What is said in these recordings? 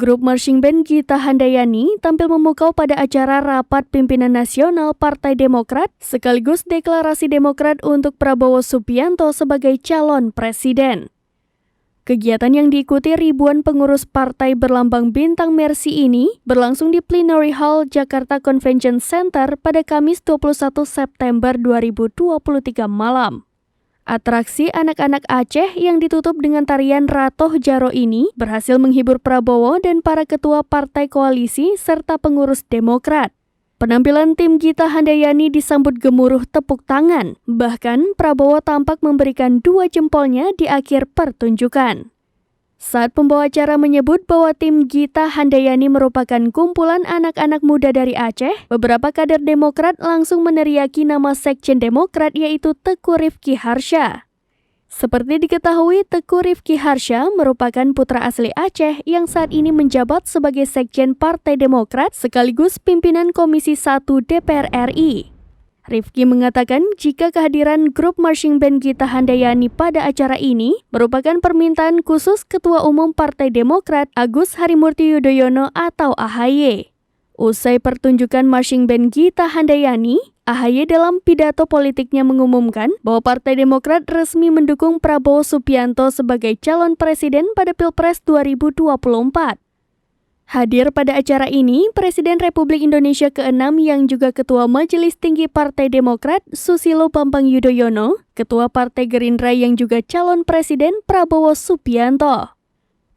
Grup marching band Gita Handayani tampil memukau pada acara rapat pimpinan nasional Partai Demokrat sekaligus deklarasi Demokrat untuk Prabowo Subianto sebagai calon presiden. Kegiatan yang diikuti ribuan pengurus partai berlambang bintang Mercy ini berlangsung di Plenary Hall Jakarta Convention Center pada Kamis 21 September 2023 malam. Atraksi anak-anak Aceh yang ditutup dengan tarian Ratoh Jaro ini berhasil menghibur Prabowo dan para ketua partai koalisi serta pengurus Demokrat. Penampilan tim Gita Handayani disambut gemuruh tepuk tangan, bahkan Prabowo tampak memberikan 2 jempolnya di akhir pertunjukan. Saat pembawa acara menyebut bahwa tim Gita Handayani merupakan kumpulan anak-anak muda dari Aceh, beberapa kader Demokrat langsung meneriaki nama Sekjen Demokrat yaitu Teguh Rifki Harsha. Seperti diketahui, Teguh Rifki Harsha merupakan putra asli Aceh yang saat ini menjabat sebagai Sekjen Partai Demokrat sekaligus pimpinan Komisi 1 DPR RI. Rifki mengatakan jika kehadiran grup marching band Gita Handayani pada acara ini merupakan permintaan khusus Ketua Umum Partai Demokrat Agus Harimurti Yudhoyono atau AHY. Usai pertunjukan marching band Gita Handayani, AHY dalam pidato politiknya mengumumkan bahwa Partai Demokrat resmi mendukung Prabowo Subianto sebagai calon presiden pada Pilpres 2024. Hadir pada acara ini, Presiden Republik Indonesia ke-6 yang juga Ketua Majelis Tinggi Partai Demokrat Susilo Bambang Yudhoyono, Ketua Partai Gerindra yang juga calon Presiden Prabowo Subianto.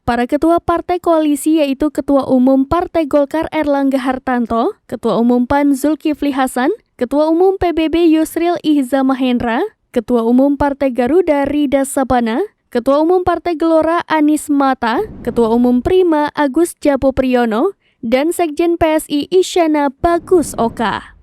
Para ketua partai koalisi yaitu Ketua Umum Partai Golkar Erlangga Hartanto, Ketua Umum PAN Zulkifli Hasan, Ketua Umum PBB Yusril Ihza Mahendra, Ketua Umum Partai Garuda Rida Sabana, Ketua Umum Partai Gelora Anies Mata, Ketua Umum Prima Agus Jabo Priyono, dan Sekjen PSI Isyana Bagus Oka.